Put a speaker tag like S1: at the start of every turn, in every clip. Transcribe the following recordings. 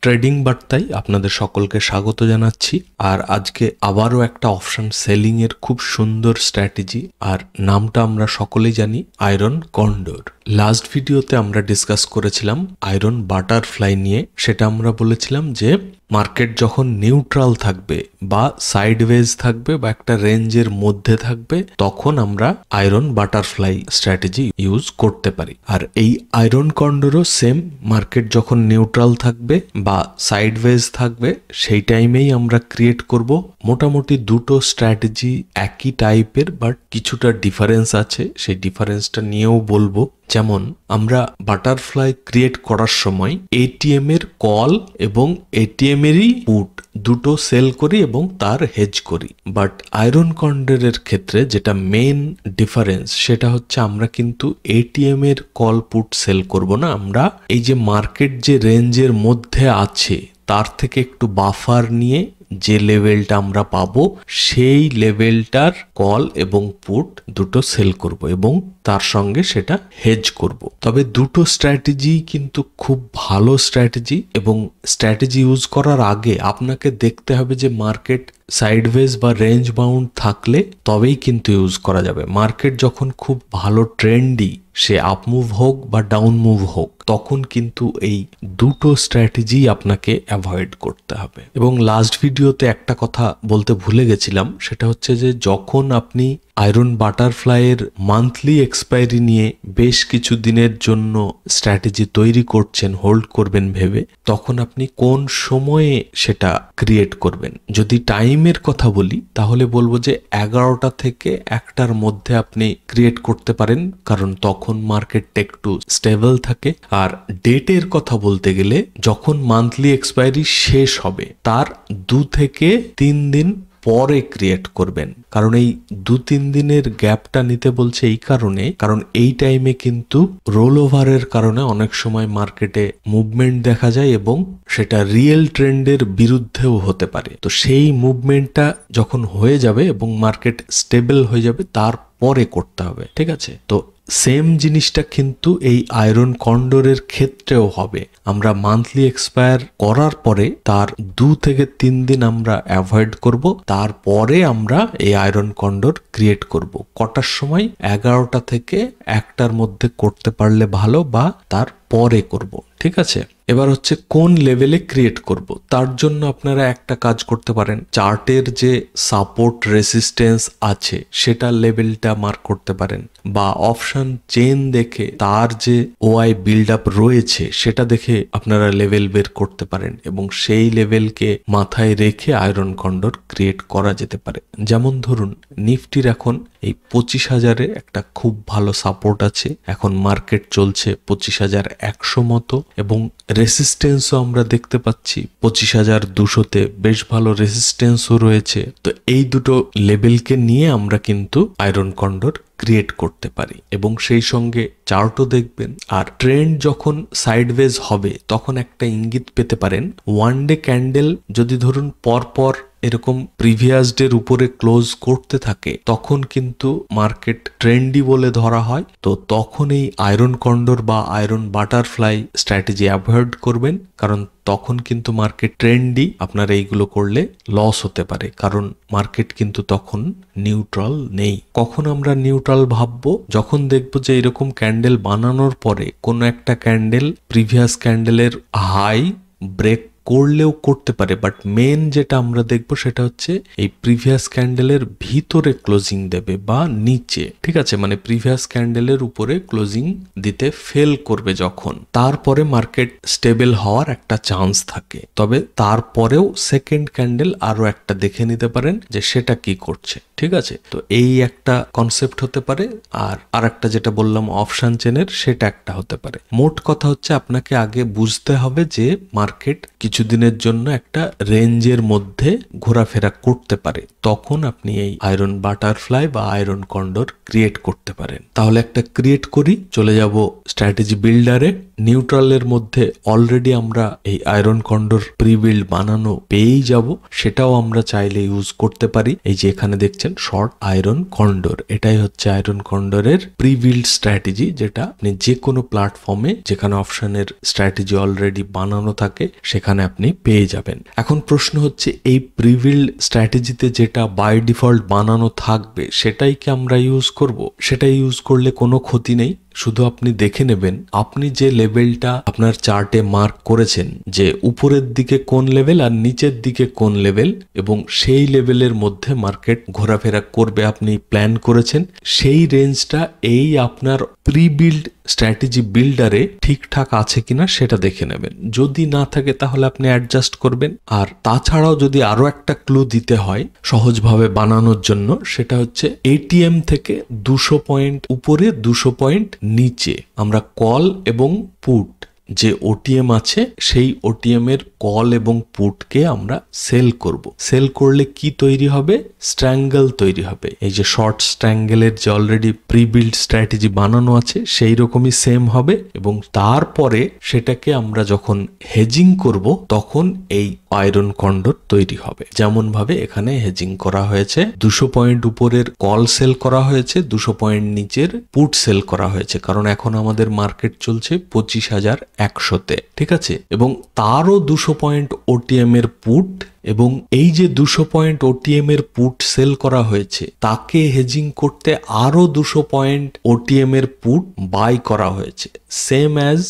S1: Trading বার্তায় আপনাদের সকলকে স্বাগত জানাচ্ছি। আর আজকে আবারও একটা অপশন সেলিং এর খুব সুন্দর স্ট্র্যাটেজি, আর নামটা আমরা সকলেই জানি আয়রন কন্ডোর। লাস্ট ভিডিওতে আমরা ডিসকাস করেছিলাম আয়রন বাটারফ্লাই নিয়ে। সেটা আমরা বলেছিলাম যে মার্কেট যখন নিউট্রাল থাকবে বা সাইডওয়েজ থাকবে বা একটা রেঞ্জের মধ্যে থাকবে, তখন আমরা আয়রন বাটারফ্লাই স্ট্র্যাটেজি ইউজ করতে পারি। আর এই আয়রন কন্ডোরও সেম, মার্কেট যখন নিউট্রাল থাকবে বা সাইডওয়েজ থাকবে সেই টাইমেই আমরা ক্রিয়েট করব। মোটামুটি দুটো স্ট্র্যাটেজি একই টাইপের, বাট কিছুটা ডিফারেন্স আছে, সেই ডিফারেন্সটা নিয়েও বলবো। যেমন আমরা বাটারফ্লাই ক্রিয়েট করার সময় এটিএম এর কল এবং এটিএম এরই পুট দুটো সেল করি এবং তার হেজ করি। বাট আয়রন কন্ডোরের ক্ষেত্রে যেটা মেইন ডিফারেন্স সেটা হচ্ছে আমরা কিন্তু এটিএম এর কল পুট সেল করব না। আমরা এই যে মার্কেট যে রেঞ্জের মধ্যে আছে তার থেকে একটু বাফার নিয়ে যে লেভেলটা আমরা পাবো সেই লেভেলটার কল এবং পুট দুটো সেল করব এবং তার সঙ্গে সেটা হেজ করব। তবে দুটো স্ট্র্যাটেজি কিন্তু খুব ভালো স্ট্র্যাটেজি, এবং স্ট্র্যাটেজি ইউজ করার আগে আপনাকে দেখতে হবে যে মার্কেট সাইডওয়েজ বা রেঞ্জ বাউন্ড থাকলে তবেই কিন্তু ইউজ করা যাবে। মার্কেট যখন খুব ভালো ট্রেন্ডি, সে আপ মুভ হোক বা ডাউন মুভ হোক, তখন কিন্তু এই দুটো স্ট্র্যাটেজি আপনাকে অ্যাভয়েড করতে হবে। এবং লাস্ট ভিডিওতে একটা কথা বলতে ভুলে গেছিলাম, সেটা হচ্ছে যে যখন আপনি আয়রন বাটারফ্লাইয়ের মান্থলি এক্সপায়ারি নিয়ে বেশ কিছু দিনের জন্য স্ট্র্যাটেজি তৈরি করছেন, হোল্ড করবেন ভেবে, তখন আপনি কোন সময়ে সেটা ক্রিয়েট করবেন। যদি টাইমের কথা বলি তাহলে বলবো যে 11টা থেকে 1টার মধ্যে আপনি ক্রিয়েট করতে পারেন, কারণ তখন মার্কেটটা একটু স্টেবল থাকে। আর ডেটের কথা বলতে গেলে যখন মান্থলি এক্সপায়ারি শেষ হবে তার 2 থেকে 3 দিন পরে ক্রিয়েট করবেন। কারণ এই 2-3 দিনের গ্যাপটা নিতে বলছে এই কারণে, কারণ এই টাইমে কিন্তু রোল ওভারের কারণে অনেক সময় মার্কেটে মুভমেন্ট দেখা যায় এবং সেটা রিয়েল ট্রেন্ডের বিরুদ্ধেও হতে পারে। তো সেই মুভমেন্টটা যখন হয়ে যাবে এবং মার্কেট স্টেবল হয়ে যাবে তারপরে করতে হবে, ঠিক আছে? তো সেম জিনিসটা কিন্তু এই আয়রন কন্ডোরের ক্ষেত্রেও হবে। আমরা মান্থলি এক্সপায়ার করার পরে তার 2 থেকে 3 দিন আমরা অ্যাভয়েড করব, তারপরে আমরা এই আয়রন কন্ডোর ক্রিয়েট করব। কটার সময়? 11টা থেকে 1টার মধ্যে করতে পারলে ভালো, বা তার পরে করব, ঠিক আছে? এবার হচ্ছে কোন লেভেলে ক্রিয়েট করব। তার জন্য আপনারা একটা কাজ করতে পারেন, চার্টের যে সাপোর্ট রেসিস্টেন্স আছে সেটা লেভেলটা মার্ক করতে পারেন, বা অপশন চেন দেখে তার যে ওআই বিল্ড আপ রয়েছে সেটা দেখে আপনারা লেভেল বের করতে পারেন, এবং সেই লেভেলকে মাথায় রেখে আয়রন কন্ডোর ক্রিয়েট করা যেতে পারে। যেমন ধরুন নিফটির এখন এই 25,000-এ একটা খুব ভালো সাপোর্ট আছে, এখন মার্কেট চলছে 25,100 মতো, এবং রেসিস্টেন্সও আমরা দেখতে পাচ্ছি 25,200-তে বেশ ভালো রেসিস্টেন্সও রয়েছে। তো এই দুটো লেভেলকে নিয়ে আমরা কিন্তু আয়রন কন্ডোর ক্রিয়েট করতে পারি, এবং সেই সঙ্গে চার্টও দেখবেন। আর ট্রেন্ড যখন সাইডওয়েজ হবে তখন একটা ইঙ্গিত পেতে পারেন, 1 ডে ক্যান্ডেল যদি ধরুন পরপর এরকম প্রিভিয়াস ডের উপরে ক্লোজ করতে থাকে তখন কিন্তু মার্কেট ট্রেন্ডি বলে ধরা হয়। তো তখন এই আয়রন কন্ডোর বা আয়রন বাটারফ্লাই স্ট্র্যাটেজি অ্যাভয়েড করবেন, কারণ তখন কিন্তু মার্কেট ট্রেন্ডি, আপনার এইগুলো করলে লস হতে পারে, কারণ মার্কেট কিন্তু তখন নিউট্রাল নেই। কখন আমরা নিউট্রাল ভাববো? যখন দেখবো যে এরকম ক্যান্ডেল বানানোর পরে কোনো একটা ক্যান্ডেল প্রিভিয়াস ক্যান্ডেলের হাই ব্রেক করলেও করতে পারে, বাট মেন যেটা আমরা দেখবো সেটা হচ্ছে এই প্রিভিয়াস ক্যান্ডেলের ভিতরে ক্লোজিং দেবে বা নিচে, ঠিক আছে? মানে প্রিভিয়াস ক্যান্ডেলের উপরে ক্লোজিং দিতে ফেল করবে যখন, তারপরে মার্কেট স্টেবল হওয়ার একটা চান্স থাকে। তবে তারপরেও সেকেন্ড ক্যান্ডেল আরো একটা দেখে নিতে পারেন যে সেটা কি করছে, ঠিক আছে? তো এই একটা কনসেপ্ট হতে পারে। আর একটা যেটা বললাম অপশন চেনের, সেটা একটা হতে পারে। মোট কথা হচ্ছে আপনাকে আগে বুঝতে হবে যে মার্কেট কিছুদিনের জন্য একটা রেঞ্জের মধ্যে ঘোরাফেরা করতে পারে, তখন আপনি এই আয়রন বাটারফ্লাই বা আয়রন কন্ডোর ক্রিয়েট করতে পারেন। তাহলে একটা ক্রিয়েট করি, চলে যাব স্ট্র্যাটেজি বিল্ডারে। নিউট্রালের মধ্যে অলরেডি আমরা এই আয়রন কন্ডোর প্রি বিল্ড বানানো পেয়েই যাব, সেটাও আমরা চাইলে ইউজ করতে পারি। এই যে এখানে দেখছেন শর্ট আয়রন কন্ডোর, এটাই হচ্ছে আয়রন কন্ডোরের প্রি বিল্ড স্ট্র্যাটেজি, যেটা আপনি যে কোনো প্ল্যাটফর্মে যেখানে অপশনের স্ট্র্যাটেজি অলরেডি বানানো থাকে সেখানে এখানে আপনি পেয়ে যাবেন। এখন প্রশ্ন হচ্ছে এই প্রিবিল্ড স্ট্র্যাটেজিতে যেটা বাই ডিফল্ট বানানো থাকবে সেটাই কি আমরা ইউজ করব? সেটাই ইউজ করলে কোনো ক্ষতি নেই। শুধু আপনি দেখে নেবেন আপনি যে লেভেলটা আপনার চার্টে মার্ক করেছেন যে উপরের দিকে কোন লেভেল আর নিচের দিকে কোন লেভেল, এবং সেই লেভেলের মধ্যে মার্কেট ঘোরাফেরা করবে আপনি প্ল্যান করেছেন, সেই রেঞ্জটা এই আপনার প্রি বিল্ড স্ট্র্যাটেজি বিল্ডারে ঠিকঠাক আছে কিনা সেটা দেখে নেবেন। যদি না থাকে তাহলে আপনি অ্যাডজাস্ট করবেন। আর তাছাড়াও যদি আরো একটা ক্লু দিতে হয় সহজভাবে বানানোর জন্য, সেটা হচ্ছে এটিএম থেকে 200 পয়েন্ট উপরে 200 পয়েন্ট নিচে আমরা কল এবং পুট যে ওটিএম আছে সেই ওটিএম এর কল এবং পুটকে আমরা সেল করব। সেল করলে কি তৈরি হবে? স্ট্র্যাঙ্গেল তৈরি হবে। এই যে শর্ট স্ট্র্যাঙ্গেলের যে অলরেডি প্রি বিল্ড স্ট্র্যাটেজি বানানো আছে সেই রকমই সেম হবে, এবং তারপরে সেটাকে আমরা যখন হেজিং করব তখন এই আয়রন কন্ডর তৈরি হবে। যেমন ভাবে এখানে হেজিং করা হয়েছে, 200 পয়েন্ট উপরের কল সেল করা হয়েছে, 200 পয়েন্ট নিচের পুট সেল করা হয়েছে, কারণ এখন আমাদের মার্কেট চলছে 25,100-তে, ঠিক আছে। এবং তারও 200 পয়েন্ট ওটিএম এর পুট, এবং এই যে 200 পয়েন্ট ওটিএম এর পুট সেল করা হয়েছে তাকে হেজিং করতে আরো 200 পয়েন্ট ওটিএম এর পুট বাই করা হয়েছে। সেম অ্যাজ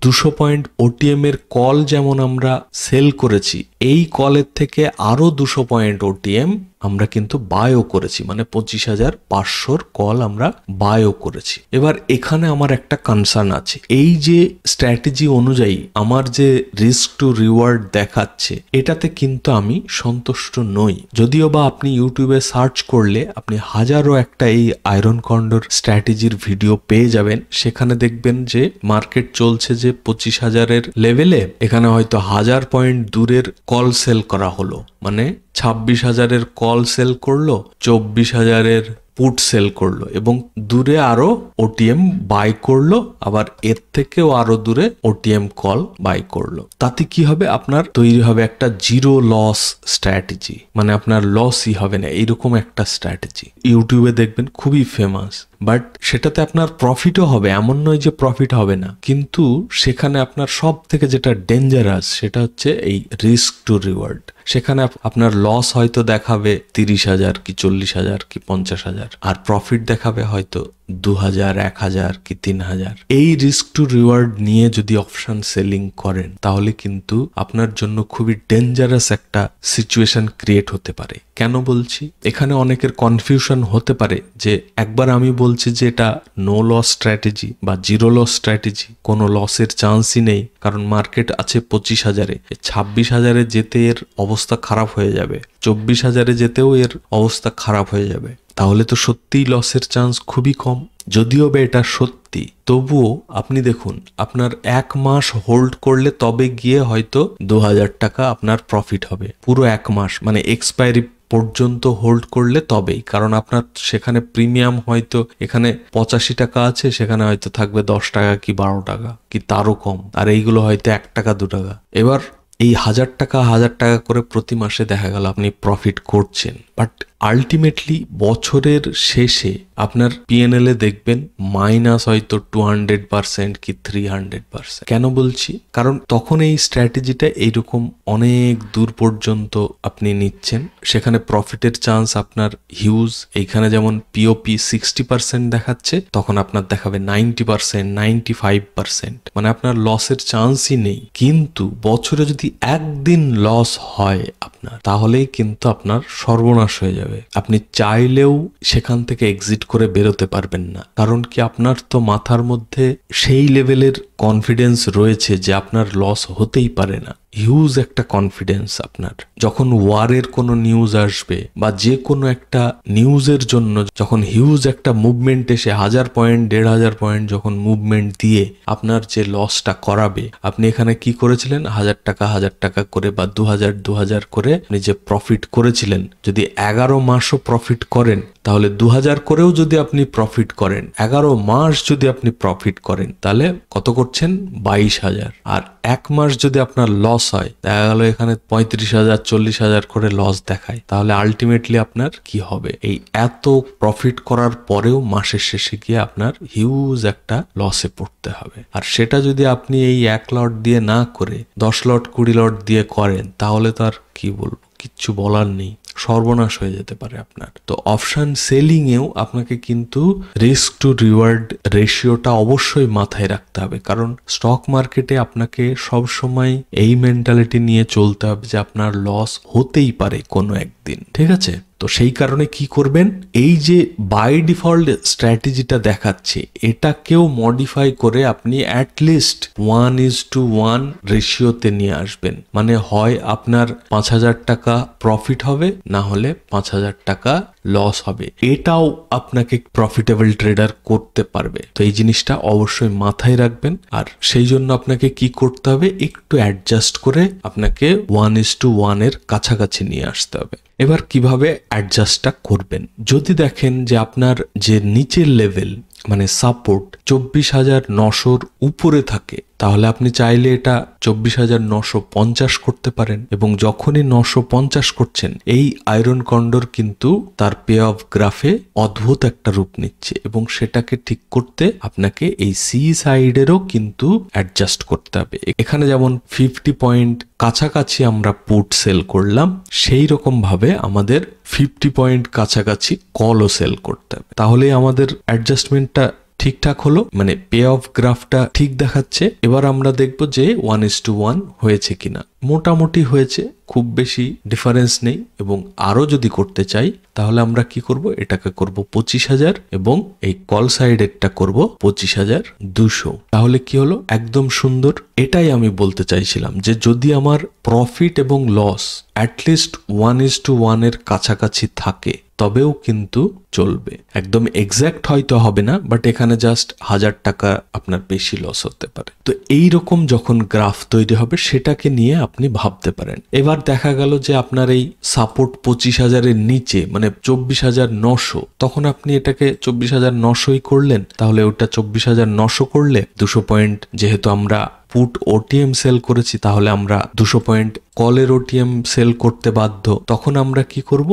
S1: 200 পয়েন্ট ওটিএম এর কল যেমন আমরা সেল করেছি, এই কলের থেকে আরো 200 পয়েন্ট ওটিএম আমরা কিন্তু বায়ও করেছি, মানে 25,500 কল আমরা বায়ও করেছি। এবার এখানে আমার একটা কনসার্ন আছে, এই যে স্ট্র্যাটেজি অনুযায়ী আমার যে রিস্ক টু রিওয়ার্ড দেখাচ্ছে এটাতে কিন্তু আমি সন্তুষ্ট নই। যদিও বা আপনি ইউটিউবে সার্চ করলে আপনি হাজারো একটা এই আয়রন কন্ডর স্ট্র্যাটেজির ভিডিও পেয়ে যাবেন, সেখানে দেখবেন যে মার্কেট চলছে যে 25,000-এর লেভেলে, এখানে হয়তো 1000 পয়েন্ট দূরের কল সেল করা হলো, মানে 26,000-এর কল সেল করলো, 24,000-এর পুট সেল করলো, এবং দূরে আরো ওটিএম বাই করলো, আবার এর থেকেও আরো দূরে ওটিএম কল বাই করলো। তাতে কি হবে? আপনার তৈরি হবে একটা জিরো লস স্ট্র্যাটেজি, মানে আপনার লসই হবে না, এইরকম একটা স্ট্র্যাটেজি ইউটিউবে দেখবেন খুবই ফেমাস। বাট সেটাতে আপনার প্রফিটও হবে, এমন নয় যে প্রফিট হবে না, কিন্তু সেখানে আপনার সব থেকে যেটা ডেঞ্জারাস সেটা হচ্ছে এই রিস্ক টু রিওয়ার্ড। সেখানে আপনার লস হয়তো দেখাবে 30,000 কি 40,000 কি 50,000, আর প্রফিট দেখাবে হয়তো 2,000, 1,000 কি 3,000। এই রিস্ক টু রিওয়ার্ড নিয়ে যদি অপশন সেলিং করেন তাহলে কিন্তু আপনার জন্য খুবই ডেঞ্জারাস একটা সিচুয়েশন ক্রিয়েট হতে পারে। কেন বলছি? এখানে অনেকের কনফিউশন হতে পারে যে একবার আমি বলছি যে এটা নো লস স্ট্র্যাটেজি বা জিরো লস স্ট্র্যাটেজি, কোনো লসের চান্সই নেই, কারণ মার্কেট আছে 25,000-এ, 26,000-এ যেতে এর অবস্থা খারাপ হয়ে যাবে, 24,000-এ যেতেও এর অবস্থা খারাপ হয়ে যাবে, তাহলে তো সত্যিই লসের চান্স খুবই কম। যদিও বা এটা সত্যি, তবুও আপনি দেখুন আপনার 1 মাস হোল্ড করলে তবে গিয়ে হয়তো 2,000 টাকা আপনার প্রফিট হবে, পুরো 1 মাস, মানে এক্সপায়ারি পর্যন্ত হোল্ড করলে তবেই, কারণ আপনার সেখানে প্রিমিয়াম হয়তো এখানে 85 টাকা আছে, সেখানে হয়তো থাকবে 10 টাকা কি 12 টাকা কি তারও কম, আর এইগুলো হয়তো 1 টাকা 2 টাকা। এবার এই 1,000 টাকা করে প্রতি মাসে দেখা গেল আপনি প্রফিট করছেন, বাট আলটিমেটলি বছরের শেষে আপনার পিএনএল এ দেখবেন মাইনাস হয়তো 200% কি 300%। কেন বলছি? কারণ তখন এই স্ট্র্যাটেজিটা এইরকম অনেক দূর পর্যন্ত আপনি নিচ্ছেন, সেখানে প্রফিটের চান্স আপনার হিউজ। এইখানে যেমন পিওপি 60% দেখাচ্ছে, তখন আপনার দেখাবে 90%, 95%, মানে আপনার লসের চান্সই নেই। কিন্তু বছরে যদি একদিন লস হয় আপনার, তাহলেই কিন্তু আপনার সর্বনাশ হয়ে যাবে। আপনি চাইলেও সেখান থেকে এক্সিট করে বেরোতে পারবেন না, কারণ কি আপনার তো মাথার মধ্যে সেই লেভেলের কনফিডেন্স রয়েছে যে আপনার লস হতেই পারে না, হিউজ একটা কনফিডেন্স আপনার। যখন ওয়ারের কোনো নিউজ আসবে বা যে কোনো একটা নিউজের জন্য যখন হিউজ একটা মুভমেন্ট এসে 1000 পয়েন্ট 1,500 পয়েন্ট যখন মুভমেন্ট দিয়ে আপনার যে লসটা করাবে, আপনি এখানে কি করেছিলেন? 1,000 টাকা করে বা 2,000 করে আপনি যে প্রফিট করেছিলেন, যদি 11 মাসও প্রফিট করেন তাহলে 2000 করেও যদি আপনি প্রফিট করেন, 11 মাস যদি আপনি প্রফিট করেন, তাহলে কত করছেন? 22,000। আর 1 মাস যদি আপনার লস হয়, দেখা গেল এখানে 35,000 40,000 করে লস দেখায়, তাহলে আলটিমেটলি আপনার কি হবে? এই এত প্রফিট করার পরেও মাসের শেষে গিয়ে আপনার হিউজ একটা লসে পড়তে হবে। আর সেটা যদি আপনি এই 1 লট দিয়ে না করে 10 লট 20 লট দিয়ে করেন, তাহলে তো আর কি বলবো, কিচ্ছু বলার নেই, সর্বনাশ হয়ে যেতে পারে আপনার। তো অপশন সেলিং এও আপনাকে কিন্তু রিস্ক টু রিওয়ার্ড রেশিওটা অবশ্যই মাথায় রাখতে হবে, কারণ স্টক মার্কেটে আপনাকে সব সময় এই মেন্টালিটি নিয়ে চলতে হবে যে আপনার লস হতেই পারে কোনো একদিন, ঠিক আছে? তো সেই কারণে কি করবেন, এই যে বাই ডিফল্ট স্ট্র্যাটেজিটা দেখাচ্ছে, এটাকেও মডিফাই করে আপনি অ্যাটলিস্ট 1:1 রেশিওতে নিয়ে আসবেন। মানে হয় আপনার 5,000 টাকা প্রফিট হবে, না হলে 5,000 টাকা লস হবে। এটাও আপনাকে প্রফিটেবল ট্রেডার করতে পারবে। তো এই জিনিসটা অবশ্যই মাথায় রাখবেন। আর সেই জন্য আপনাকে কি করতে হবে, একটু অ্যাডজাস্ট করে আপনাকে 1:1 এর কাছাকাছি নিয়ে আসতে হবে। এবার কিভাবে অ্যাডজাস্টটা করবেন, যদি দেখেন যে আপনার যে নিচের লেভেল মানে সাপোর্ট 24,900 উপরে থাকে, তাহলে আপনি চাইলে এটা 24,950 করতে পারেন। এবং যখনই 950 করছেন, এই আয়রন কন্ডর কিন্তু তার পে অফ গ্রাফে অদ্ভুত একটা রূপ নিচ্ছে, এবং সেটাকে ঠিক করতে আপনাকে এই সি সাইডেরও কিন্তু অ্যাডজাস্ট করতে হবে। এখানে যেমন 50 পয়েন্ট কাছাকাছি আমরা পুট সেল করলাম, সেই রকম ভাবে আমাদের 50 পয়েন্ট কাছাকাছি কলও সেল করতে হবে। তাহলে আমাদের অ্যাডজাস্টমেন্টটা ঠিকঠাক হলো, মানে পে অফ গ্রাফটা ঠিক দেখাচ্ছে। এবার আমরা দেখব যে 1:1 হয়েছে কিনা। মোটামুটি হয়েছে, খুব বেশি ডিফারেন্স নেই। এবং আরো যদি করতে চাই, তাহলে আমরা কি করব, এটাকে করব 25,000 এবং এই কল সাইডেরটা করব 25,200। তাহলে কি হলো, একদম সুন্দর। এটাই আমি বলতে চাইছিলাম যে যদি আমার প্রফিট এবং লস অ্যাটলিস্ট 1:1 এর কাছাকাছি থাকে, তবেও কিন্তু চলবে। একদম এক্স্যাক্ট হয়তো হবে না, বাট এখানে জাস্ট 1000 টাকা আপনার বেশি লস হতে পারে। তো এই রকম যখন গ্রাফ তৈরি হবে, সেটাকে নিয়ে আপনি ভাবতে পারেন। এবার দেখা গেল যে আপনার এই সাপোর্ট 25,000 এর নিচে, মানে 24,900, তখন আপনি এটাকে 24,900ই করলেন। তাহলে ওটা 24,900 করলে 200 পয়েন্ট, যেহেতু আমরা পুট ওটিএম সেল করেছি, তাহলে আমরা 200 পয়েন্ট কলের ওটিএম সেল করতে বাধ্য। তখন আমরা কি করব,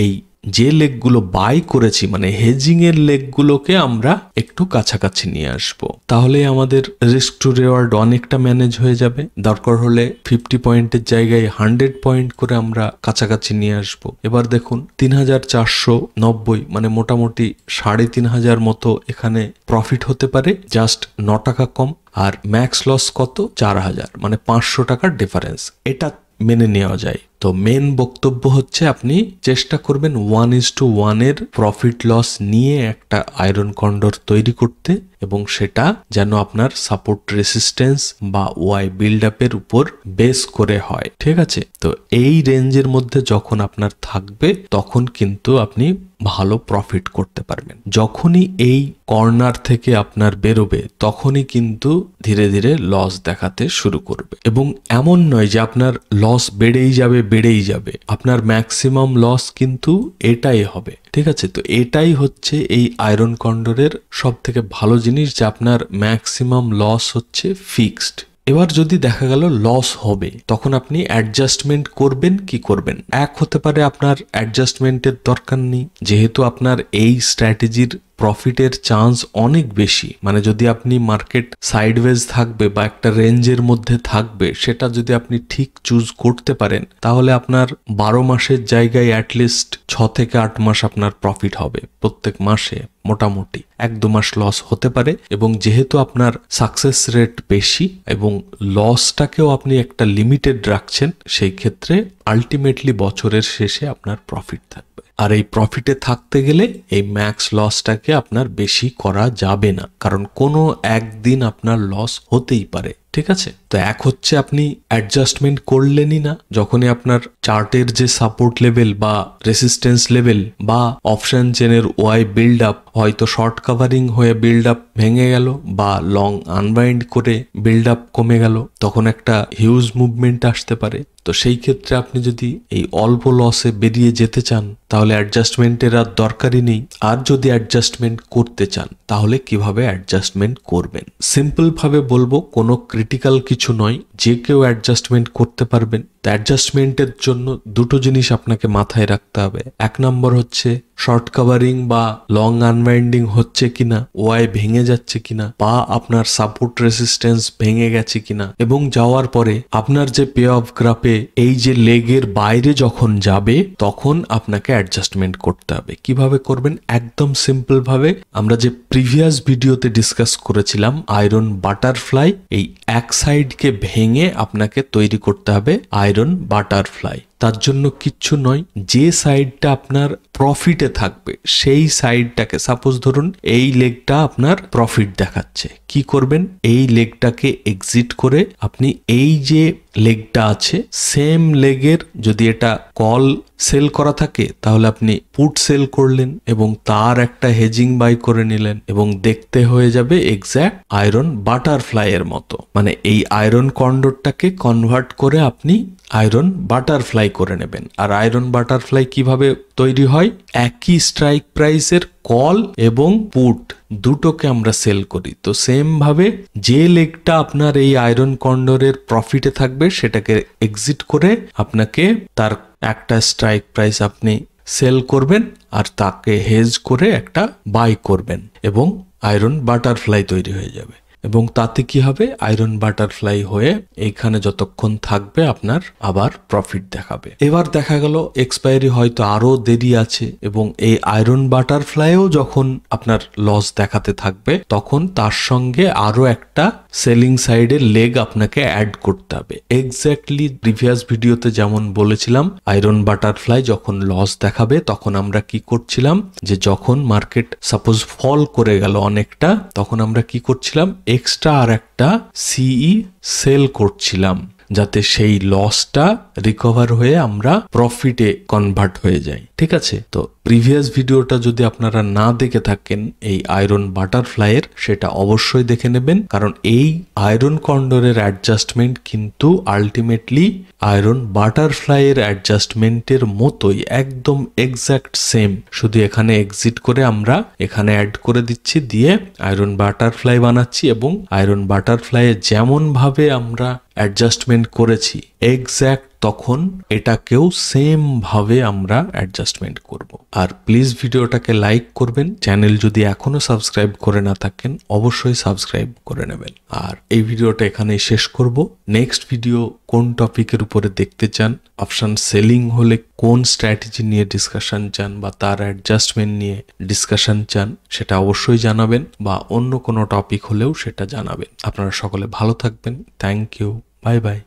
S1: এই যে লেগগুলো বাই করেছি, মানে হেজিং এর লেগগুলোকে আমরা একটু কাছাকাছি নিয়ে আসব। তাহলে আমাদের রিস্ক টু রিওয়ার্ড অনেকটা ম্যানেজ হয়ে যাবে। দরকার হলে 50 পয়েন্টের জায়গায় 100 পয়েন্ট করে আমরা কাছাকাছি নিয়ে আসব। এবার দেখুন 3,490, মানে মোটামুটি 3,500 মতো এখানে প্রফিট হতে পারে, জাস্ট 9 টাকা কম। আর ম্যাক্স লস কত, 4,000, মানে 500 টাকার ডিফারেন্স। এটা মেনে নেওয়া যায়। তো মেন বক্তব্য হচ্ছে আপনি চেষ্টা করবেন 1:1 এর প্রফিট লস নিয়ে একটা আয়রন কন্ডর তৈরি করতে, এবং সেটা যেন আপনার সাপোর্ট রেসিস্টেন্স বা ওয়াই বিল্ড আপের উপর বেস করে হয়, ঠিক আছে? তো এই রেঞ্জের মধ্যে যখন আপনার থাকবে, তখন কিন্তু আপনি ভালো প্রফিট করতে পারবেন। যখনই এই কর্নার থেকে আপনার বেরোবে, তখনই কিন্তু ধীরে ধীরে লস দেখাতে শুরু করবে। এবং এমন নয় যে আপনার লস বেড়েই যাবে, আপনার ম্যাক্সিমাম লস কিন্তু এটাই হবে, ঠিক আছে? তো এটাই হচ্ছে এই আয়রন কন্ডরের সব থেকে ভালো জিনিস, যে আপনার ম্যাক্সিমাম লস হচ্ছে ফিক্সড। এবার যদি দেখা গেল লস হবে, তখন আপনি অ্যাডজাস্টমেন্ট করবেন কি করবেন? এক হতে পারে আপনার অ্যাডজাস্টমেন্টের দরকার নেই, যেহেতু আপনার এই স্ট্র্যাটেজির প্রফিটের চান্স অনেক বেশি। মানে যদি আপনি মার্কেট সাইডওয়েজ থাকবে বা একটা রেঞ্জের মধ্যে থাকবে, সেটা যদি আপনি ঠিক চুজ করতে পারেন, তাহলে আপনার 12 মাসের জায়গায় অ্যাটলিস্ট 6 থেকে 8 মাস আপনার প্রফিট হবে প্রত্যেক মাসে। মোটামুটি 1-2 মাস লস হতে পারে। এবং যেহেতু আপনার সাকসেস রেট বেশি এবং লসটাকেও আপনি একটা লিমিটেড রাখছেন, সেই ক্ষেত্রে আলটিমেটলি বছরের শেষে আপনার প্রফিট থাকবে। আর এই প্রফিটে থাকতে গেলে এই ম্যাক্স লসটাকে আপনার বেশি করা যাবে না, কারণ কোনো একদিন আপনার লস হতেই পারে। ঠিক আছে? তো এক হচ্ছে আপনি অ্যাডজাস্টমেন্ট করলেনই না, যখনই আপনার চার্টের যে সাপোর্ট লেভেল বা রেসিস্টেন্স লেভেল বা অপশন চেনের ওয়াই বিল্ড আপ হয়তো শর্ট কাভারিং হয়ে বিল্ড আপ ভেঙে গেল বা লং আনবাইন্ড করে বিল্ড আপ কমে গেল, তখন একটা হিউজ মুভমেন্ট আসতে পারে। তো সেই ক্ষেত্রে আপনি যদি এই অল্প লসে বেরিয়ে যেতে চান তাহলে অ্যাডজাস্টমেন্টের আর দরকারই নেই। আর যদি অ্যাডজাস্টমেন্ট করতে চান তাহলে কিভাবে অ্যাডজাস্টমেন্ট করবেন, সিম্পল ভাবে বলবো, কোনো ক্রিটিক্যাল কিছু নয়, যে কেউ অ্যাডজাস্টমেন্ট করতে পারবেন। অ্যাডজাস্টমেন্টের জন্য দুটো জিনিস আপনাকে মাথায় রাখতে হবে। এক নম্বর হচ্ছে শর্ট কাভারিং বা লং আনওয়াইন্ডিং হচ্ছে কিনা, ওয়াই ভেঙে যাচ্ছে কিনা, বা আপনার সাপোর্ট রেসিস্টেন্স ভেঙে গেছে কিনা, এবং যাওয়ার পরে আপনার যে পে অফ গ্রাফে এই যে লেগের বাইরে যখন যাবে তখন আপনাকে অ্যাডজাস্টমেন্ট করতে হবে। কিভাবে করবেন? একদম সিম্পল ভাবে আমরা যে প্রিভিয়াস ভিডিওতে ডিসকাস করেছিলাম আয়রন বাটারফ্লাই, এই এক সাইডকে ভেঙে আপনাকে তৈরি করতে হবে আয়রন বাটারফ্লাই। তার জন্য কিচ্ছু নয়, যে সাইডটা আপনার প্রফিটে থাকবে সেই সাইডটাকে, সাপোজ ধরুন এই লেগটা আপনার প্রফিট দেখাচ্ছে, কি করবেন? এই লেগটাকে এক্সিট করে আপনি এই যে লেগটা আছে সেম লেগের, যদি এটা কল সেল করা থাকে তাহলে আপনি পুট সেল করলেন এবং তার একটা হেজিং বাই করে নিলেন এবং দেখতে হয়ে যাবে এক্স্যাক্ট আয়রন বাটারফ্লাই এর মতো। মানে এই আয়রন কন্ডোরটাকে কনভার্ট করে আপনি আয়রন বাটারফ্লাই করে নেবেন। আর আয়রন বাটারফ্লাই কিভাবে তৈরি হয়? একই স্ট্রাইক প্রাইসের কল এবং পুট দুটোকে আমরা সেল করি। তো সেম ভাবে যে লেগটা আপনার এই আয়রন কন্ডোরের প্রফিটে থাকবে সেটাকে এক্সিট করে আপনাকে তার একটা স্ট্রাইক প্রাইস আপনি সেল করবেন আর তাকে হেজ করে একটা বাই করবেন এবং আয়রন বাটারফ্লাই তৈরি হয়ে যাবে। এবং তাতে কি হবে? আয়রন বাটারফ্লাই হয়ে এইখানে যতক্ষণ থাকবে আপনার আবার প্রফিট দেখাবে। এবার দেখা গেল এক্সপায়ারি হয়তো আরো দেরি আছে এবং এই আয়রন বাটারফ্লাইও যখন আপনার লস দেখাতে থাকবে তখন তার সঙ্গে আরো একটা সেলিং সাইডের লেগ আপনাকে অ্যাড করতে হবে। এক্স্যাক্টলি প্রিভিয়াস ভিডিওতে যেমন বলেছিলাম, আয়রন বাটারফ্লাই যখন লস দেখাবে তখন আমরা কি করছিলাম, যে যখন মার্কেট সাপোজ ফল করে গেল অনেকটা, তখন আমরা কি করছিলাম, এক্সট্রা আর একটা সিই সেল করছিলাম যাতে সেই লসটা রিকভার হয়ে আমরা প্রফিটে কনভার্ট হয়ে যাই। ঠিক আছে? তো প্রিভিয়াস ভিডিওটা যদি আপনারা না দেখে থাকেন এই আয়রন বাটারফ্লাইয়ের, সেটা অবশ্যই দেখে নেবেন, কারণ এই আয়রন কন্ডোরের অ্যাডজাস্টমেন্ট কিন্তু আলটিমেটলি আয়রন বাটারফ্লাইয়ের অ্যাডজাস্টমেন্টের মতোই, একদম এক্স্যাক্ট সেম। শুধু এখানে এক্সিট করে আমরা এখানে অ্যাড করে দিচ্ছি, দিয়ে আয়রন বাটারফ্লাই বানাচ্ছি এবং আয়রন বাটারফ্লাইয়ে যেমন ভাবে আমরা অ্যাডজাস্টমেন্ট করেছি এক্স্যাক্ট তখন এটাকেও সেম ভাবে আমরা অ্যাডজাস্টমেন্ট করব। আর প্লিজ ভিডিওটাকে লাইক করবেন, চ্যানেল যদি এখনো সাবস্ক্রাইব করে না থাকেন অবশ্যই সাবস্ক্রাইব করে নেবেন। আর এই ভিডিওটা এখানেই শেষ করব। নেক্সট ভিডিও কোন টপিকের উপরে দেখতে চান, অপশন সেলিং হলে কোন স্ট্র্যাটেজি নিয়ে ডিসকাশন চান বা তার অ্যাডজাস্টমেন্ট নিয়ে ডিসকাশন চান সেটা অবশ্যই জানাবেন, বা অন্য কোনো টপিক হলেও সেটা জানাবেন। আপনারা সকলে ভালো থাকবেন। Thank you, bye by.